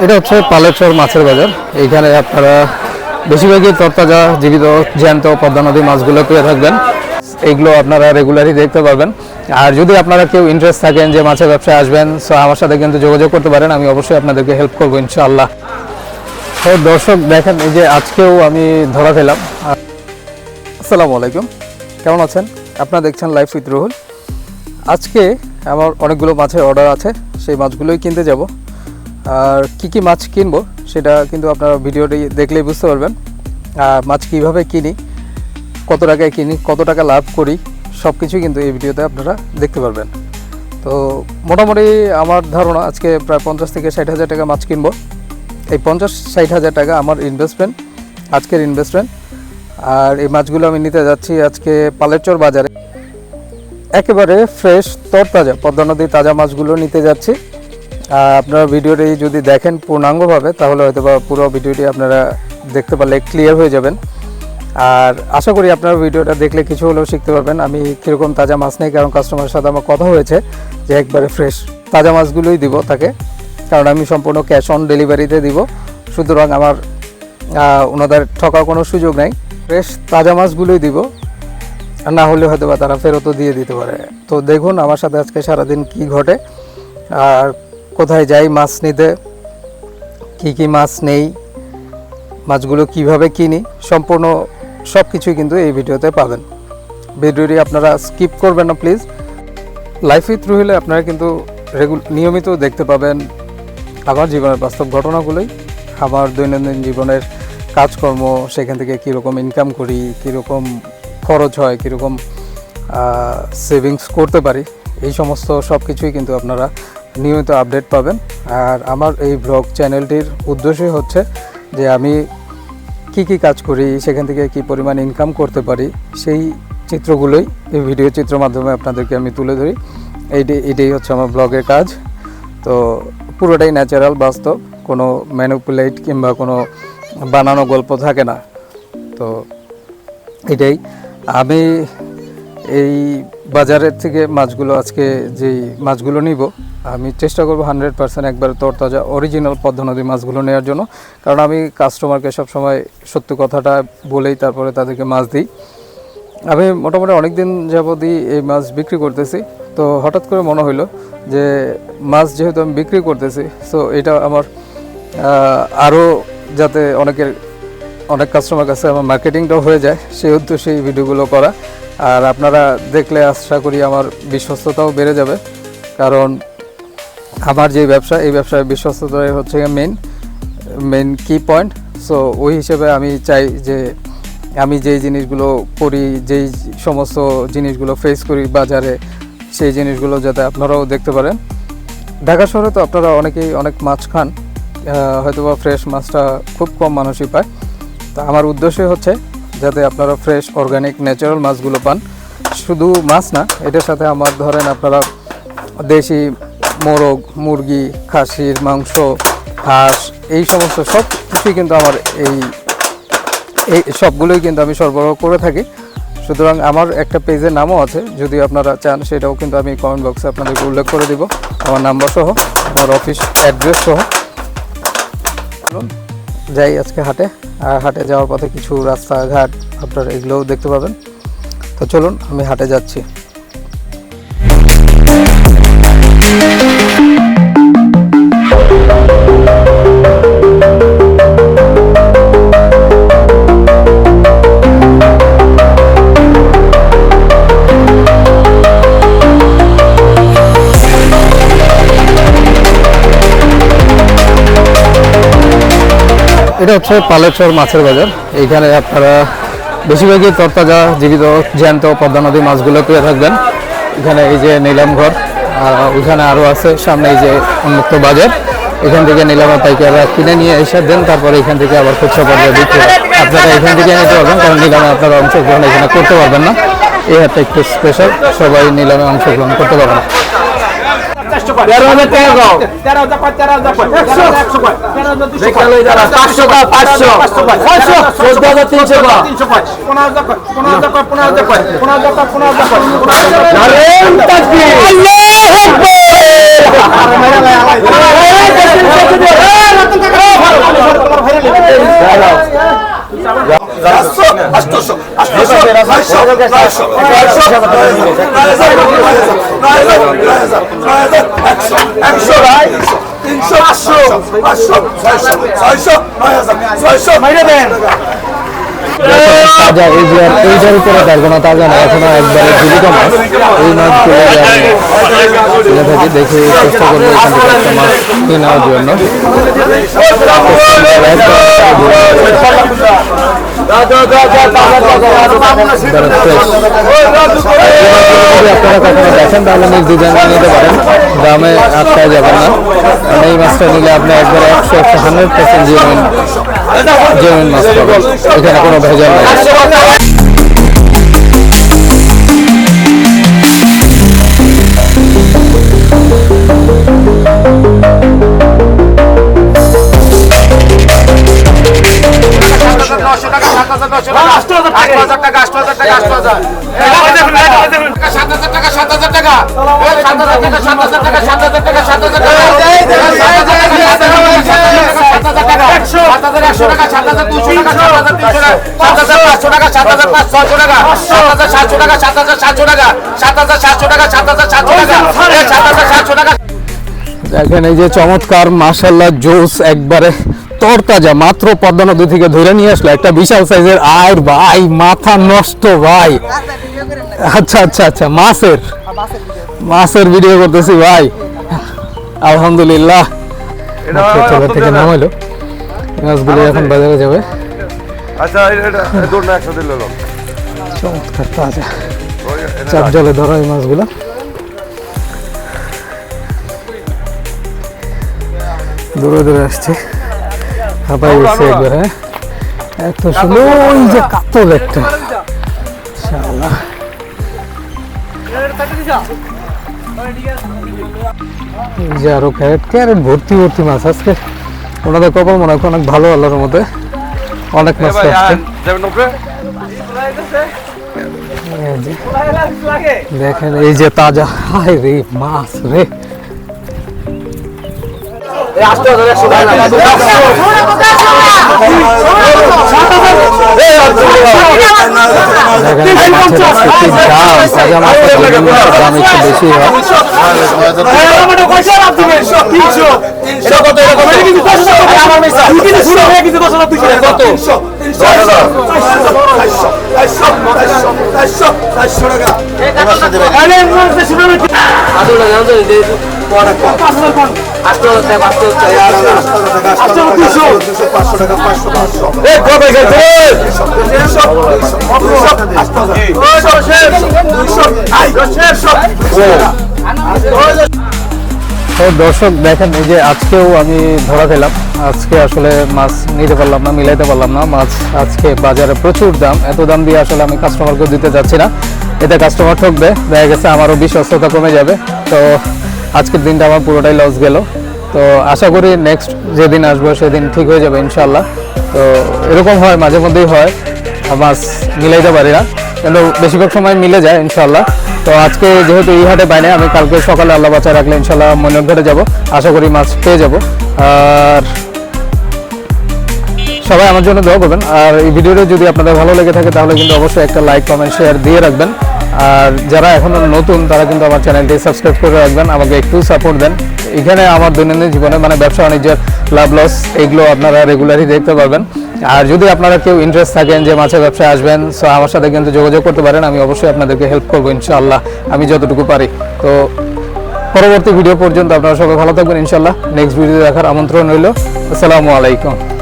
এটা হচ্ছে পালেশ্বর মাছের বাজার। এইখানে আপনারা বেশিরভাগই তরতাজা জীবিত জ্যান্ত পদ্মা নদী মাছগুলো পেয়ে থাকবেন। এইগুলো আপনারা রেগুলারই দেখতে পাবেন। আর যদি আপনারা কেউ ইন্টারেস্ট থাকেন যে মাছের ব্যবসায় আসবেন, সো আমার সাথে কিন্তু যোগাযোগ করতে পারেন, আমি অবশ্যই আপনাদেরকে হেল্প করবো ইনশাআল্লাহ। তো দর্শক দেখেন, এই যে আজকেও আমি ধরা পেলাম। আসসালামু আলাইকুম, কেমন আছেন? আপনারা দেখছেন লাইফ উইথ রুহুল। আজকে আমার অনেকগুলো মাছের অর্ডার আছে, সেই মাছগুলোই কিনতে যাব। আর কি মাছ কিনবো সেটা কিন্তু আপনারা ভিডিওটি দেখলেই বুঝতে পারবেন। আর মাছ কীভাবে কিনি, কত টাকায় কিনি, কত টাকা লাভ করি, সব কিছুই কিন্তু এই ভিডিওতে আপনারা দেখতে পারবেন। তো মোটামুটি আমার ধারণা আজকে প্রায় 50 থেকে 60 হাজার টাকা মাছ কিনবো। এই 50-60 হাজার টাকা আমার ইনভেস্টমেন্ট, আজকের ইনভেস্টমেন্ট। আর এই মাছগুলো আমি নিতে যাচ্ছি আজকে পালেশ্বর বাজারে। একেবারে ফ্রেশ তরতাজা পদ্মা নদীর তাজা মাছগুলো নিতে যাচ্ছি। আপনারা ভিডিওটি যদি দেখেন পূর্ণাঙ্গভাবে, তাহলে হয়তো বা পুরো ভিডিওটি আপনারা দেখতে পারলে ক্লিয়ার হয়ে যাবেন। আর আশা করি আপনারা ভিডিওটা দেখলে কিছু হলেও শিখতে পারবেন আমি কীরকম তাজা মাছ নেই। কারণ কাস্টমারের সাথে আমার কথা হয়েছে যে একবারে ফ্রেশ তাজা মাছগুলোই দিব তাকে, কারণ আমি সম্পূর্ণ ক্যাশ অন ডেলিভারিতে দিব। সুতরাং আমার ওনাদের ঠকার কোনো সুযোগ নেই, ফ্রেশ তাজা মাছগুলোই দিব। আর না হলে হয়তো বা তারা ফেরতও দিয়ে দিতে পারে। তো দেখুন আমার সাথে আজকে সারাদিন কি ঘটে, আর কোথায় যাই মাছ নিতে, কি মাছ নেই, মাছগুলো কিভাবে কিনি, সম্পূর্ণ সব কিছুই কিন্তু এই ভিডিওতে পাবেন। ভিডিওটি আপনারা স্কিপ করবেন না প্লিজ। লাইফ উইথ রুহুলে আপনারা কিন্তু নিয়মিত দেখতে পাবেন আমার জীবনের বাস্তব ঘটনাগুলোই, আমার দৈনন্দিন জীবনের কাজকর্ম, সেখান থেকে কীরকম ইনকাম করি, কীরকম খরচ হয়, কীরকম সেভিংস করতে পারি, এই সমস্ত সব কিছুই কিন্তু আপনারা নিয়মিত আপডেট পাবেন। আর আমার এই ব্লগ চ্যানেলটির উদ্দেশ্যই হচ্ছে যে আমি কি কাজ করি, সেখান থেকে কি পরিমাণ ইনকাম করতে পারি, সেই চিত্রগুলোই এই ভিডিও চিত্রের মাধ্যমে আপনাদেরকে আমি তুলে ধরি। এইটাই হচ্ছে আমার ব্লগের কাজ। তো পুরোটাই ন্যাচারাল, বাস্তব, কোনো ম্যানিপুলেট কিংবা কোনো বানানো গল্প থাকে না। তো এটাই আমি এই বাজারের থেকে মাছগুলো আজকে যেই মাছগুলো নিব, আমি চেষ্টা করব 100% একবার তরতাজা অরিজিনাল পদ্মা নদী মাছগুলো নেওয়ার জন্য। কারণ আমি কাস্টমারকে সবসময় সত্য কথাটা বলেই তারপরে তাদেরকে মাছ দিই। আমি মোটামুটি অনেক দিন যাবতই এই মাছ বিক্রি করতেছি। তো হঠাৎ করে মনে হইলো যে মাছ যেহেতু আমি বিক্রি করতেছি, সো এটা আমার আরও যাতে অনেক কাস্টমার কাছে আমার মার্কেটিংটাও হয়ে যায়, সেই উদ্দেশ্যে এই ভিডিওগুলো করা। আর আপনারা দেখলে আশা করি আমার বিশ্বস্ততাও বেড়ে যাবে। কারণ আমার যে ব্যবসা, এই ব্যবসায় বিশ্বস্ততাই হচ্ছে মেন কি পয়েন্ট। সো ওই হিসেবে আমি চাই যে আমি যেই জিনিসগুলো করি, যেই সমস্ত জিনিসগুলো ফেস করি বাজারে, সেই জিনিসগুলো যাতে আপনারাও দেখতে পারেন। ঢাকা শহরে তো আপনারা অনেকেই অনেক মাছ খান, হয়তোবা ফ্রেশ মাছটা খুব কম মানুষই পায়। তা আমার উদ্দেশ্যই হচ্ছে যাতে আপনারা ফ্রেশ অর্গানিক ন্যাচারাল মাছগুলো পান। শুধু মাছ না, এটার সাথে আমার ধরেন আপনারা দেশি মোরগ, মুরগি, খাসির মাংস, হাঁস, এই সমস্ত সব কিছুই কিন্তু আমার এই সবগুলোই কিন্তু আমি সরবরাহ করে থাকি। সুতরাং আমার একটা পেজের নামও আছে, যদি আপনারা চান সেটাও কিন্তু আমি কমেন্ট বক্সে আপনাদেরকে উল্লেখ করে দিব, আমার নাম্বার সহ, আমার অফিস অ্যাড্রেস সহ। যাই আজকে হাটে। আর হাটে যাওয়ার পথে কিছু রাস্তাঘাট আপনারা এগুলোও দেখতে পাবেন। তো চলুন আমি হাটে যাচ্ছি। এটা হচ্ছে পালেশ্বর মাছের বাজার। এইখানে আপনারা বেশিরভাগই তরতাজা জীবিত জ্যান্ত পদ্মা নদী মাছগুলো পেয়ে থাকবেন। এখানে এই যে নিলাম ঘর, ওইখানে আরও আছে, সামনে এই যে উন্মুক্ত বাজার, এখান থেকে নিলামের পাইকাররা কিনে নিয়ে এসে দেন, তারপরে এখান থেকে আবার খুচরা পর্যায়ে বিক্রি হয়। আপনারা এখান থেকে নিতে পারবেন, কারণ নিলামে আপনারা অংশগ্রহণ এখানে করতে পারবেন না। এই হাটটা একটু স্পেশাল, সবাই নিলামে অংশগ্রহণ করতে পারবেন না। 13,000 টাকা দাও। 13,000 500 তাজা এই যে এইটার উপরে পারবো না তাজা না এখনো একবারে জীবিত মাছ এই মাছগুলো থাকি দেখে চেষ্টা করবো এখান থেকে একটা মাছ কিনে নেওয়ার জন্য আপনারা কখনো দেখেন তাহলে নিজ ডিজাইন নিতে পারেন দামে আটকায় যাবেন না এই মাছটা নিলে আপনি একবারে 100% জেনুইন মাছ পাবেন এখানে কোনো ভেজাল নেই দেখেন এই যে চমৎকার মাশাআল্লাহ জোস একবারে তরতাজা মাত্র পদ্মা নদী থেকে ধরে নিয়ে আসলো একটা বিশাল সাইজের আর ভাই মাথা নষ্ট ভাই আচ্ছা আচ্ছা আচ্ছা মাছের ভিডিও করতেছি ভাই আলহামদুলিল্লাহ থেকে নামাইলো মাছগুলো এখন বাজারে যাবে আচ্ছা এটা দৌড়না একসাথে ললো চমৎকার তাজা চাপ জলে ধরা এই মাছগুলো দূরে দূরে আসছে হাঁপাই গেছে একবারে এত সুন্দর ওই যে কাতল একটা ইনশাআল্লাহ এই যে আরো ক্যারেট ভর্তি মাছ আজকে ওনাদের কপাল মনে হয় অনেক ভালো আল্লাহর মধ্যে অনেক মাছ আসছে দেখেন এই যে তাজা হায় রে মাছ রে বেশি দর্শক দেখেন এই যে আজকেও আমি ধরা খেলাম আজকে আসলে মাছ নিতে পারলাম না মিলাইতে পারলাম না মাছ আজকে বাজারে প্রচুর দাম এত দাম দিয়ে আসলে আমি কাস্টমারকে দিতে যাচ্ছি না এতে কাস্টমার ঠকবে দেখা গেছে আমারও বিশ্বস্ততা কমে যাবে তো আজকের দিনটা আমার পুরোটাই লস গেল তো আশা করি নেক্সট যেদিন আসবো সেদিন ঠিক হয়ে যাবে ইনশাল্লাহ তো এরকম হয় মাঝে মধ্যেই হয় মাছ মিলাইতে পারি না কিন্তু বেশিরভাগ সময় মিলে যায় ইনশাল্লাহ তো আজকে যেহেতু এই হাটে পাই না আমি কালকে সকালে আল্লাহ বাঁচায় রাখলে ইনশাল্লাহ ময়নাঘাটে যাব আশা করি মাছ পেয়ে যাব আর সবাই আমার জন্য দোয়া করবেন আর এই ভিডিওটা যদি আপনাদের ভালো লেগে থাকে তাহলে কিন্তু অবশ্যই একটা লাইক কমেন্ট শেয়ার দিয়ে রাখবেন আর যারা এখনো নতুন তারা কিন্তু আমার চ্যানেলটি সাবস্ক্রাইব করে রাখবেন আমাকে একটু সাপোর্ট দেন এখানে আমার দৈনন্দিন জীবনে মানে ব্যবসা বাণিজ্যের লাভ লস এগুলো আপনারা রেগুলারই দেখতে পারবেন আর যদি আপনারা কেউ ইন্টারেস্ট থাকেন যে মাছের ব্যবসায় আসবেন সো আমার সাথে কিন্তু যোগাযোগ করতে পারেন আমি অবশ্যই আপনাদেরকে হেল্প করবো ইনশাআল্লাহ আমি যতটুকু পারি তো পরবর্তী ভিডিও পর্যন্ত আপনারা সবাই ভালো থাকবেন ইনশাআল্লাহ নেক্সট ভিডিও দেখার আমন্ত্রণ রইল আসসালামু আলাইকুম